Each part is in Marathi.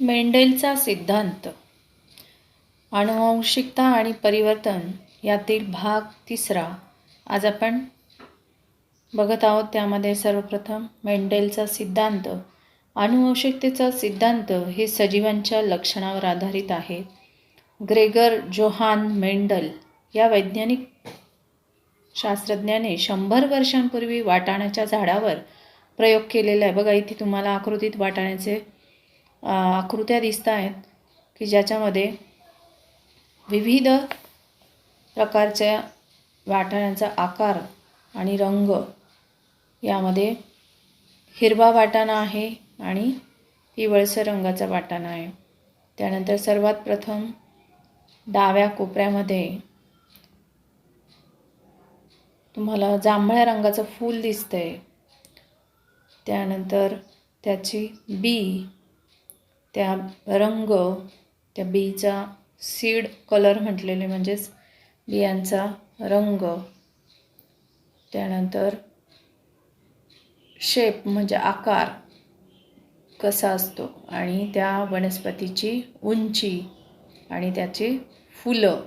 मेंडेलचा सिद्धांत, आनुवंशिकता आणि परिवर्तन यातील भाग 3 आज आपण बघत आहोत. त्यामध्ये सर्वप्रथम मेंडेलचा सिद्धांत. आनुवंशिकतेचा सिद्धांत हे सजीवांच्या लक्षणावर आधारित आहे. ग्रेगर जोहान मेंडल या वैज्ञानिक शास्त्रज्ञाने 100 वर्षांपूर्वी वाटाण्याच्या झाडावर प्रयोग केलेला आहे. बघा, इथे तुम्हाला आकृतीत वाटाण्याचे आकृत्या दिसत आहेत की ज्याच्यामध्ये विविध प्रकारच्या वाटाण्याचा आकार आणि रंग, यामध्ये हिरवा वाटाणा आहे आणि पिवळसर रंगाचा वाटाणा आहे. त्यानंतर सर्वात प्रथम डाव्या कोपऱ्यामध्ये तुम्हाला जांभळ्या रंगाचं फूल दिसतंय. त्यानंतर त्याची बी, त्या रंग, त्या बीचा सीड कलर म्हटलेले म्हणजेच बियांचा रंग. त्यानंतर शेप म्हणजे आकार कसा असतो आणि त्या वनस्पतीची उंची आणि त्याची फुलं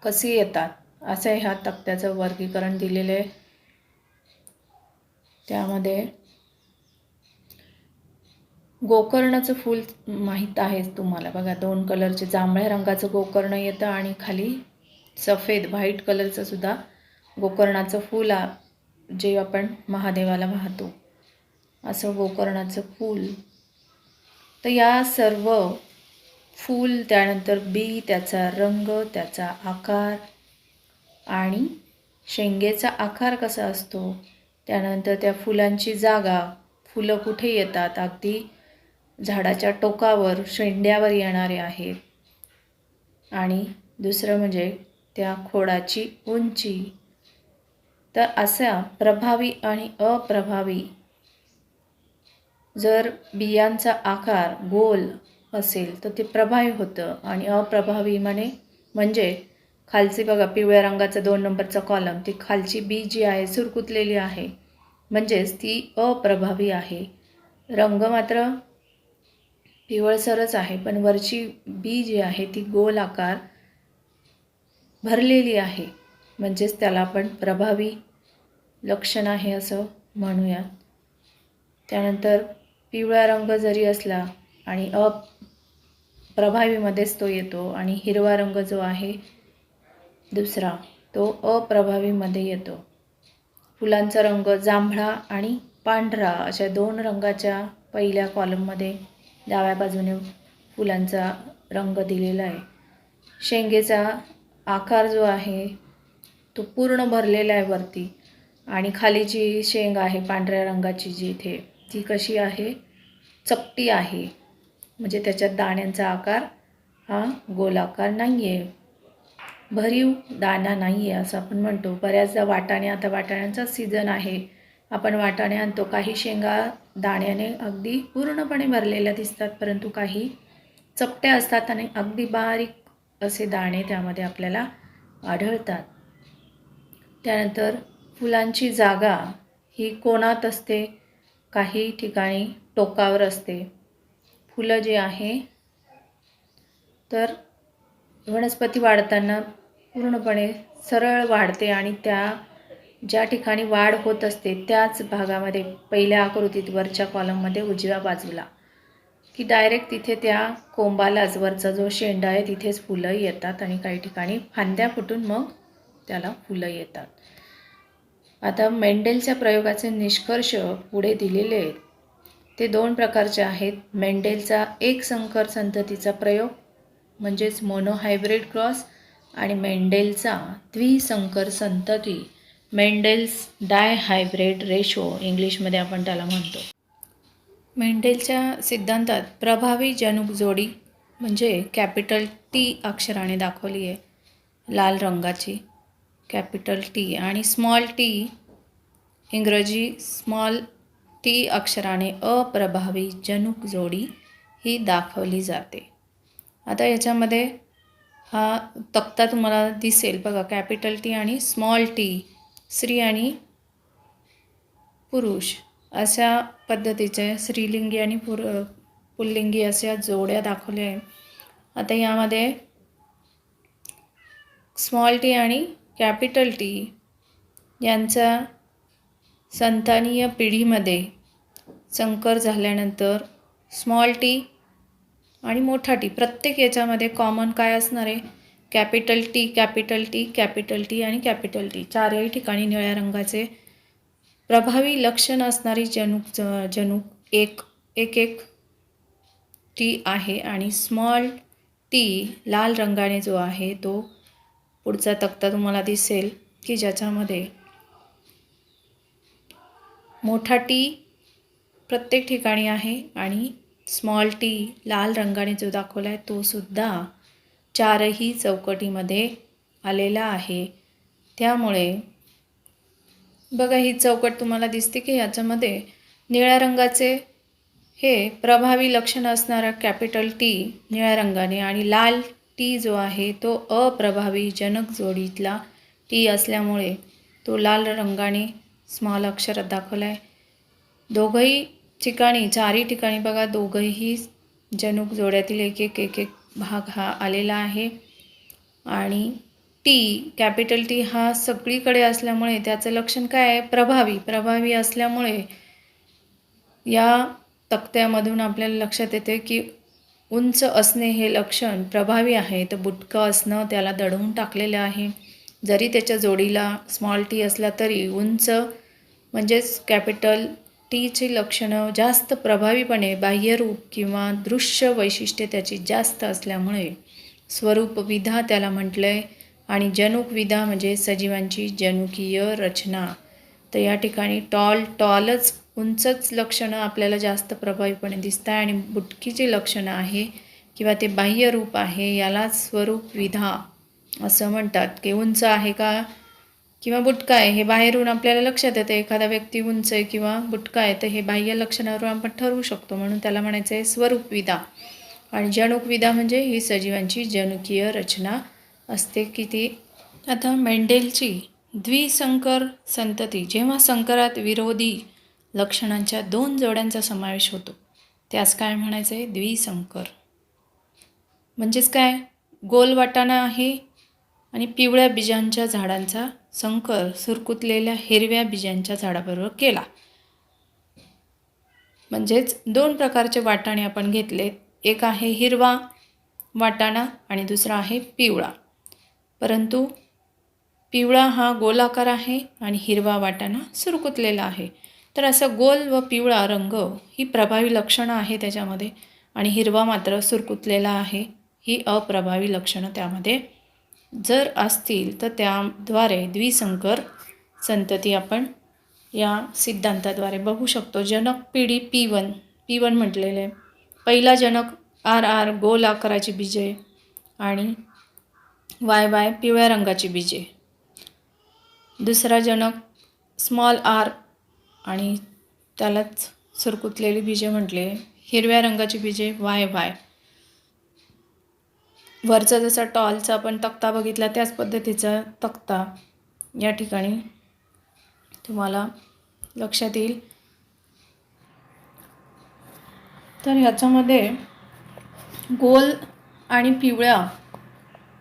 कशी येतात, असं ह्या तक्त्याचं वर्गीकरण दिलेलं आहे. त्यामध्ये गोकर्णाचं फूल माहीत आहे तुम्हाला. बघा, 2 कलरचे जांभळ्या रंगाचं गोकर्ण येतं आणि खाली सफेद व्हाईट कलरचं सुद्धा गोकर्णाचं फूल, जे आपण महादेवाला वाहतो असं गोकर्णाचं फूल. तर या सर्व फूल, त्यानंतर बी, त्याचा रंग, त्याचा आकार आणि शेंगेचा आकार कसा असतो, त्यानंतर त्या फुलांची जागा, फुलं कुठे येतात, अगदी झाडाच्या टोकावर शेंड्यावर येणारे आहेत. आणि दुसरं म्हणजे त्या खोडाची उंची. तर असा प्रभावी आणि अप्रभावी, जर बियांचा आकार गोल असेल तर ते प्रभावी होतं आणि अप्रभावी म्हणजे खालची बघा, पिवळ्या रंगाचा 2 नंबरचा कॉलम, ती खालची बी जी आहे सुरकुतलेली आहे, म्हणजेच ती अप्रभावी आहे. रंग मात्र पिवळसरच आहे, पण वरची बी जी आहे ती गोल आकार भरलेली आहे, म्हणजेच त्याला आपण प्रभावी लक्षण आहे असं म्हणूयात. त्यानंतर पिवळा रंग जरी असला आणि अप्रभावीमध्येच तो येतो आणि हिरवा रंग जो आहे दुसरा, तो अप्रभावीमध्ये येतो. फुलांचा रंग जांभळा आणि पांढरा अशा 2 रंगाच्या पहिल्या कॉलममध्ये डाव्या बाजूने फुलांचा रंग दिलेला आहे. शेंगेचा आकार जो आहे तो पूर्ण भरलेला आहे वरती, आणि खाली जी शेंग आहे पांढऱ्या रंगाची जिथे, ती कशी आहे, चपटी आहे, म्हणजे त्याच्यात दाण्यांचा आकार हा गोलाकार नाही आहे, भरीव दाणा नाही आहे असं आपण म्हणतो. बऱ्याचदा वाटाणे, आता वाटाण्यांचा सीझन आहे, आपण वाटाणे आणतो, काही शेंगा दाण्याने अगदी पूर्णपणे भरलेल्या दिसतात, परंतु काही चपट्या असतात आणि अगदी बारीक असे दाणे त्यामध्ये आपल्याला आढळतात. त्यानंतर फुलांची जागा ही कोणात असते, काही ठिकाणी टोकावर असते. फुलं जे आहे तर वनस्पती वाढताना पूर्णपणे सरळ वाढते आणि त्या ज्या ठिकाणी वाढ होत असते त्याच भागामध्ये, पहिल्या आकृतीत वरच्या कॉलममध्ये उजव्या बाजूला, की डायरेक्ट तिथे त्या कोंबालाच, वरचा जो शेंडा आहे तिथेच फुलं येतात आणि काही ठिकाणी फांद्या फुटून मग त्याला फुलं येतात. आता मेंडेलच्या प्रयोगाचे निष्कर्ष पुढे दिलेले आहेत. ते 2 प्रकारचे आहेत. मेंडेलचा एकसंकर संततीचा प्रयोग म्हणजेच मोनोहायब्रिड क्रॉस, आणि मेंडेलचा द्विसंकर संतती, मेंडेल्स डायहायब्रिड रेशो इंग्लिशमध्ये आपण त्याला म्हणतो. मेंडेलच्या सिद्धांतात प्रभावी जनुक जोडी म्हणजे कॅपिटल टी अक्षराने दाखवली आहे, लाल रंगाची कॅपिटल टी, आणि स्मॉल टी इंग्रजी स्मॉल टी अक्षराने अप्रभावी जनुक जोडी ही दाखवली जाते. आता याच्यामध्ये हा तक्ता तुम्हाला दिसेल बघा, कॅपिटल टी आणि स्मॉल टी, स्त्री आणि पुरुष अशा पद्धतीचे, स्त्रीलिंगी आणि पुल्लिंगी अशा जोड्या दाखवल्या आहे. आता यामध्ये स्मॉल टी आणि कॅपिटल टी यांचा संतानीय पिढीमध्ये संकर झाल्यानंतर स्मॉल टी आणि मोठा टी प्रत्येक याच्यामध्ये कॉमन काय असणार आहे? Capital T, capital T, capital T आणि कॅपिटल टी. चारही ठिकाणी निळ्या रंगाचे प्रभावी लक्षण असणारी जनुक एक एक टी आहे आणि स्मॉल टी लाल रंगाने जो आहे तो पुढचा तक्ता तुम्हाला दिसेल की ज्याच्यामध्ये मोठा टी प्रत्येक ठिकाणी आहे आणि स्मॉल टी लाल रंगाने जो दाखवला आहे तो सुद्धा चारही चौकटीमध्ये आलेला आहे. त्यामुळे बघा ही चौकट तुम्हाला दिसते की याच्यामध्ये निळ्या रंगाचे हे प्रभावी लक्षण असणारा कॅपिटल टी निळ्या रंगाने आणि लाल टी जो आहे तो अप्रभावी जनक जोडीतला टी असल्यामुळे तो लाल रंगाने स्मॉल अक्षरात दाखवला आहे. दोघंही ठिकाणी चारही ठिकाणी बघा दोघंही जनुक जोड्यातील एक भाग हा आलेला आहे आणि टी कॅपिटल टी हा सगळीकडे असल्यामुळे त्याचं लक्षण काय आहे? प्रभावी असल्यामुळे या तक्त्यामधून आपल्याला लक्षात येते की उंच असणे हे लक्षण प्रभावी आहे. तर बुटकं असणं त्याला दडवून टाकलेलं आहे. जरी त्याच्या जोडीला स्मॉल टी असला तरी उंच म्हणजेच कॅपिटल टीची लक्षणं जास्त प्रभावीपणे बाह्यरूप किंवा दृश्य वैशिष्ट्ये त्याची जास्त असल्यामुळे स्वरूपविधा त्याला म्हटलं आहे आणि जनुकविधा म्हणजे सजीवांची जनुकीय रचना. तर या ठिकाणी टॉलच उंचच लक्षणं आपल्याला जास्त प्रभावीपणे दिसत आहे आणि बुटकीची लक्षणं आहे किंवा ते बाह्यरूप आहे यालाच स्वरूपविधा असं म्हणतात. की उंच आहे का किंवा बुटका आहे हे बाहेरून आपल्याला लक्षात येतं. एखादा व्यक्ती उंच आहे किंवा बुटका आहे तर हे बाह्य लक्षणावरून आपण ठरवू शकतो. म्हणून त्याला म्हणायचं आहे स्वरूपविधा. आणि जनुकविधा म्हणजे ही सजीवांची जनुकीय रचना असते की ती. आता मेंडेलची द्विसंकर संतती जेव्हा संकरात विरोधी लक्षणांच्या दोन जोड्यांचा समावेश होतो त्यास काय म्हणायचं आहे? द्विसंकर. म्हणजेच काय? गोल वाटाणा आहे आणि पिवळ्या बीजांच्या झाडांचा संकर सुरकुतलेल्या हिरव्या बीजांच्या झाडाबरोबर केला. म्हणजेच दोन प्रकारचे वाटाणे आपण घेतले. एक आहे हिरवा वाटाणा आणि दुसरा आहे पिवळा. परंतु पिवळा हा गोलाकार आहे आणि हिरवा वाटाणा सुरकुतलेला आहे. तर असं गोल व पिवळा रंग ही प्रभावी लक्षणं आहे त्याच्यामध्ये आणि हिरवा मात्र सुरकुतलेला आहे ही अप्रभावी लक्षणं त्यामध्ये जर असतील तर त्याद्वारे द्विसंकर संतती आपण या सिद्धांताद्वारे बघू शकतो. जनक पिढी P1 म्हटलेलं आहे. पहिला जनक RR गोल आकाराची बीजे आणि YY पिवळ्या रंगाची बीजे. दुसरा जनक स्मॉल r आणि त्यालाच सुरकुतलेली बीजे म्हटले. हिरव्या रंगाची बीजे YY. वरचा जसा टॉलचा आपण तक्ता बघितला त्याच पद्धतीचा तक्ता या ठिकाणी तुम्हाला लक्षात येईल. तर ह्याच्यामध्ये गोल आणि पिवळ्या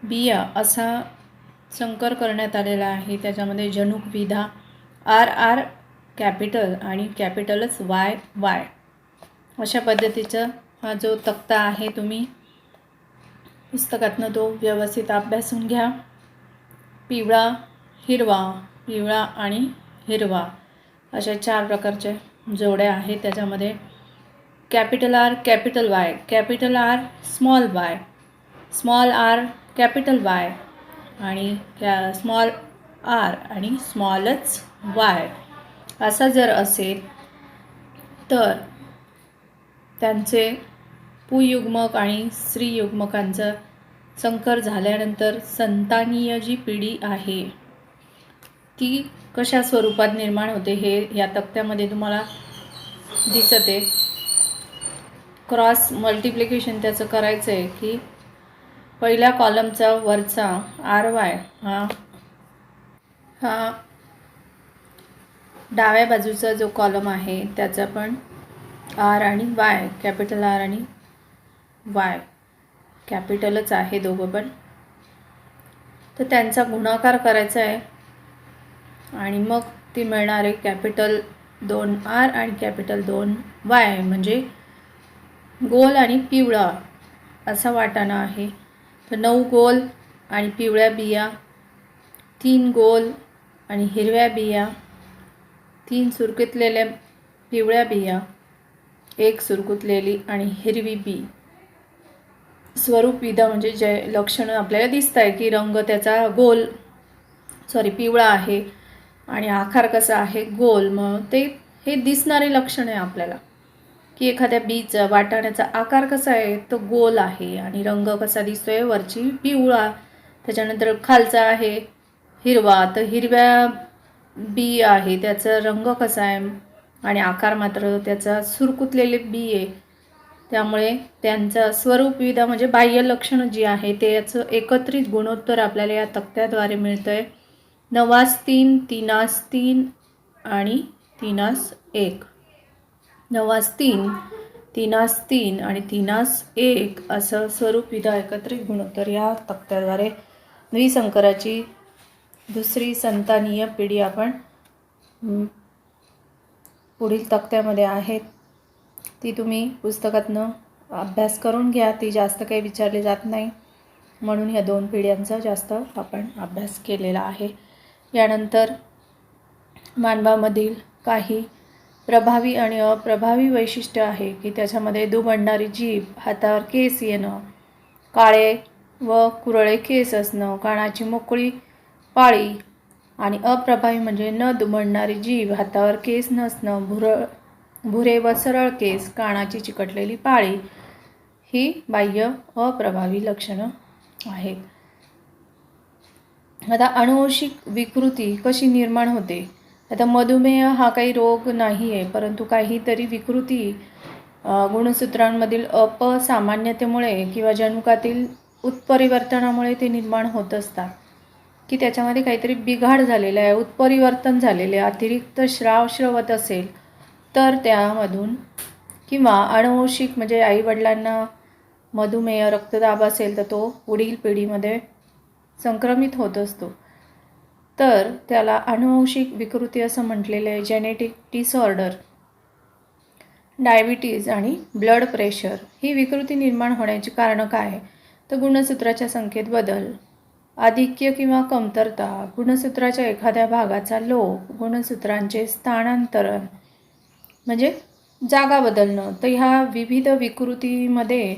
बिया असा संकर करण्यात आलेला आहे. त्याच्यामध्ये जनुकविधा RR कॅपिटल आणि कॅपिटलच YY अशा पद्धतीचा हा जो तक्ता आहे तुम्ही पुस्तकातनं तो व्यवस्थित अभ्यासून घ्या. पिवळा पिवळा आणि हिरवा अशा चार प्रकारच्या जोड्या आहेत. त्याच्यामध्ये capital R capital Y, capital R small y, small r capital Y आणि स्मॉल r आणि स्मॉलच y असा जर असेल तर त्यांचे पुयुग्मक आणि स्त्रीयुग्मकांचा संकर झाल्यानंतर संतानीय जी पिढी आहे ती कशा स्वरूपात निर्माण होते हे या तक्त्यामध्ये तुम्हाला दिसते. क्रॉस मल्टिप्लिकेशन त्याचं करायचं आहे की पहिल्या कॉलमचा वरचा RY हा डाव्या बाजूचा जो कॉलम आहे त्याचा पण आर आणि वाय, कॅपिटल आर आणि वाय कॅपिटलच आहे दोघं पण. तर त्यांचा गुणाकार करायचा आहे आणि मग ती मिळणार आहे कॅपिटल 2R आणि कॅपिटल 2Y, म्हणजे गोल आणि पिवळा असा वाटाणा आहे. तर 9 गोल आणि पिवळ्या बिया, 3 गोल आणि हिरव्या बिया, 3 सुरकुतलेल्या पिवळ्या बिया, 1 सुरकुतलेली आणि हिरवी बी. स्वरूपविधा म्हणजे जे लक्षणं आपल्याला दिसत आहे की रंग त्याचा पिवळा आहे आणि आकार कसा आहे गोल. मग ते हे दिसणारे लक्षण आहे आपल्याला की एखाद्या बीचा वाटाण्याचा आकार कसा आहे तो गोल आहे आणि रंग कसा दिसतोय वरची पिवळा, त्याच्यानंतर खालचा आहे हिरवा, तर हिरव्या बी आहे त्याचा रंग कसा आहे आणि आकार मात्र त्याचा सुरकुतलेले बी आहे. त्यामुळे त्यांचा स्वरूपविधा म्हणजे बाह्य लक्षण जी आहे ते याचं एकत्रित गुणोत्तर आपल्याला या तक्त्याद्वारे मिळतं आहे. 9-3, 3-3 आणि 3-1. 9-3, 3-3 आणि 3-1 असं स्वरूपविधा एकत्रित गुणोत्तर या तक्त्याद्वारे द्विसंकराची दुसरी संतानीय पिढी आपण पुढील तक्त्यामध्ये आहेत ती तुम्ही पुस्तकातनं अभ्यास करून घ्या. ती जास्त काही विचारली जात नाही म्हणून ह्या 2 पिढ्यांचा जास्त आपण अभ्यास केलेला आहे. यानंतर मानवामधील काही प्रभावी आणि अप्रभावी वैशिष्ट्य आहे की त्याच्यामध्ये दुमडणारी जीभ, हातावर केस येणं, काळे व कुरळे केस असणं, कानाची मोकळी पाळी, आणि अप्रभावी म्हणजे न दुमडणारी जीभ, हातावर केस नसणं, भुरे व सरळ केस, कानाची चिकटलेली पाळी ही बाह्य अप्रभावी लक्षणं आहेत. आता अनुवंशिक विकृती कशी निर्माण होते. आता मधुमेह हा काही रोग नाही आहे, परंतु काहीतरी विकृती गुणसूत्रांमधील अपसामान्यतेमुळे किंवा जनुकातील उत्परिवर्तनामुळे ते निर्माण होत असतात की त्याच्यामध्ये काहीतरी बिघाड झालेला आहे, उत्परिवर्तन झालेले, अतिरिक्त स्राव श्रवत असेल तर त्यामधून, किंवा अनुवंशिक म्हणजे आईवडिलांना मधुमेह रक्तदाब असेल तर तो पुढील पिढीमध्ये संक्रमित होत असतो, तर त्याला अनुवंशिक विकृती असं म्हटलेलं आहे. जेनेटिक डिसऑर्डर, डायबिटीज आणि ब्लड प्रेशर ही विकृती निर्माण होण्याची कारणं काय. तर गुणसूत्राच्या संख्येत बदल, आधिक्य किंवा कमतरता, गुणसूत्राच्या एखाद्या भागाचा लोप, गुणसूत्रांचे स्थानांतरण म्हणजे जागा बदलणं. तर ह्या विविध विकृतीमध्ये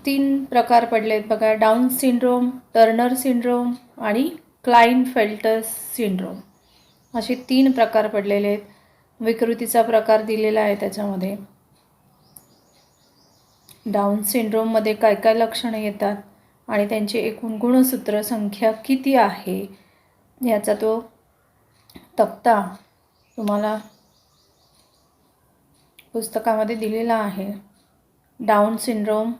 3 प्रकार पडलेत बघा. डाऊन सिंड्रोम, टर्नर सिंड्रोम आणि क्लाइनफेल्टर सिंड्रोम असे 3 प्रकार पडलेले आहेत. विकृतीचा प्रकार दिलेला आहे त्याच्यामध्ये. डाऊन सिंड्रोममध्ये काय काय लक्षणं येतात आणि त्यांची एकूण गुणसूत्र संख्या किती आहे याचा तो तक्ता तुम्हाला पुस्तकामध्ये दिलेला आहे. डाऊन सिंड्रोम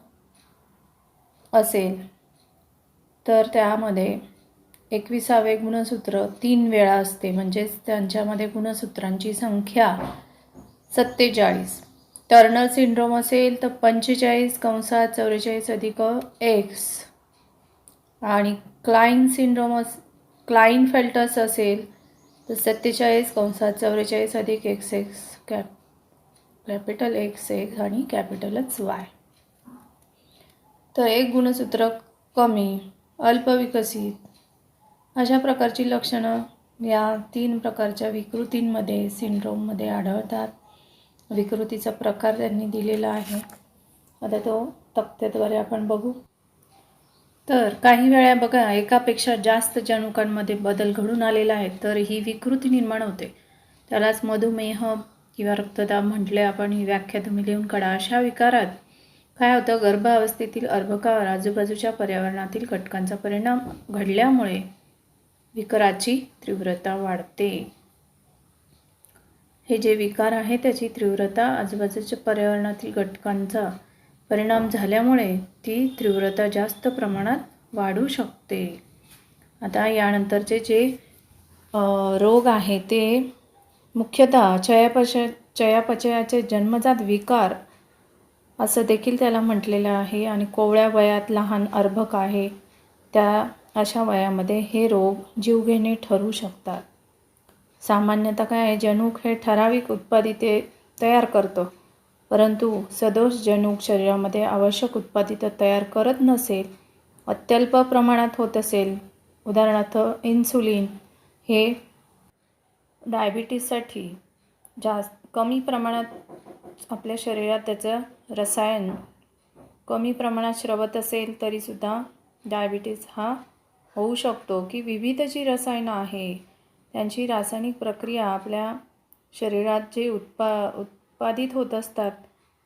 असेल तर त्यामध्ये 21वे गुणसूत्र 3 वेळा असते, म्हणजेच त्यांच्यामध्ये गुणसूत्रांची संख्या 47. टर्नर सिंड्रोम असेल तर 45 अधिक x, आणि क्लाइनफेल्टर्स असेल तर 47 अधिक XX, कॅपिटल XX आणि कॅपिटलच Y. तर एक गुणसूत्र कमी, अल्पविकसित अशा प्रकारची लक्षणं या 3 प्रकारच्या विकृतींमध्ये, सिंड्रोममध्ये आढळतात. विकृतीचा प्रकार त्यांनी दिलेला आहे. आता तो तक्त्याद्वारे आपण बघू. तर काही वेळा बघा एकापेक्षा जास्त जनुकांमध्ये बदल घडून आलेला आहे तर ही विकृती निर्माण होते. त्यालाच मधुमेह किंवा रक्तदाब म्हटले आपण. ही व्याख्या तुम्ही लिहून काढा. अशा विकारात काय होतं, गर्भावस्थेतील अर्भकावर आजूबाजूच्या पर्यावरणातील घटकांचा परिणाम घडल्यामुळे विकाराची तीव्रता वाढते. हे जे विकार आहे त्याची तीव्रता आजूबाजूच्या पर्यावरणातील घटकांचा परिणाम झाल्यामुळे ती तीव्रता जास्त प्रमाणात वाढू शकते. आता यानंतरचे जे रोग आहे ते मुख्यतः चयापचयाचे जन्मजात विकार असं देखील त्याला म्हटलेलं आहे. आणि कोवळ्या वयात लहान अर्भक आहे त्या अशा वयामध्ये हे रोग जीवघेणे ठरू शकतात. सामान्यतः काय आहे, जनुक हे ठराविक उत्पादिते तयार करतो, परंतु सदोष जनुक शरीरामध्ये आवश्यक उत्पादित तयार करत नसेल, अत्यल्प प्रमाणात होत असेल, उदाहरणार्थ इन्सुलिन हे डायबिटीससाठी कमी प्रमाणात आपल्या शरीरात त्याचं रसायन कमी प्रमाणात स्रवत असेल तरीसुद्धा डायबिटीस हा होऊ शकतो. की विविध जी रसायनं आहे त्यांची रासायनिक प्रक्रिया आपल्या शरीरात जे उत्पादित होत असतात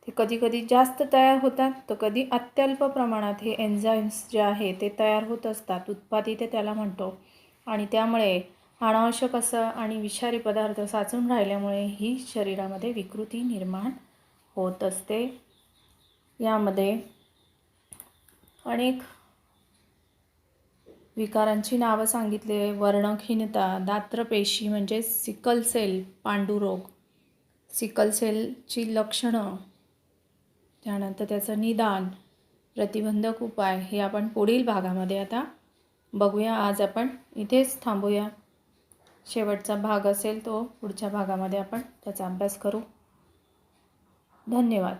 ते कधीकधी जास्त तयार होतात, तर कधी अत्यल्प प्रमाणात हे एन्झाईम्स जे आहे ते तयार होत असतात, उत्पादित त्याला म्हणतो. आणि त्यामुळे अनावश्यक असं आणि विषारी पदार्थ साचून राहिल्यामुळे ही शरीरामध्ये विकृती निर्माण होत असते. यामध्ये अनेक विकारांची नावं सांगितले. वर्णहीनता, दात्रपेशी म्हणजे सिकल सेल पांडुरोग, सिकल सेलची लक्षणं, त्यानंतर त्याचं निदान, प्रतिबंधक उपाय हे आपण पुढील भागामध्ये आता बघूया. आज आपण इथेच थांबूया. शेवटचा भाग असेल तो पुढच्या भागामध्ये आपण त्याचा अभ्यास करू. धन्यवाद.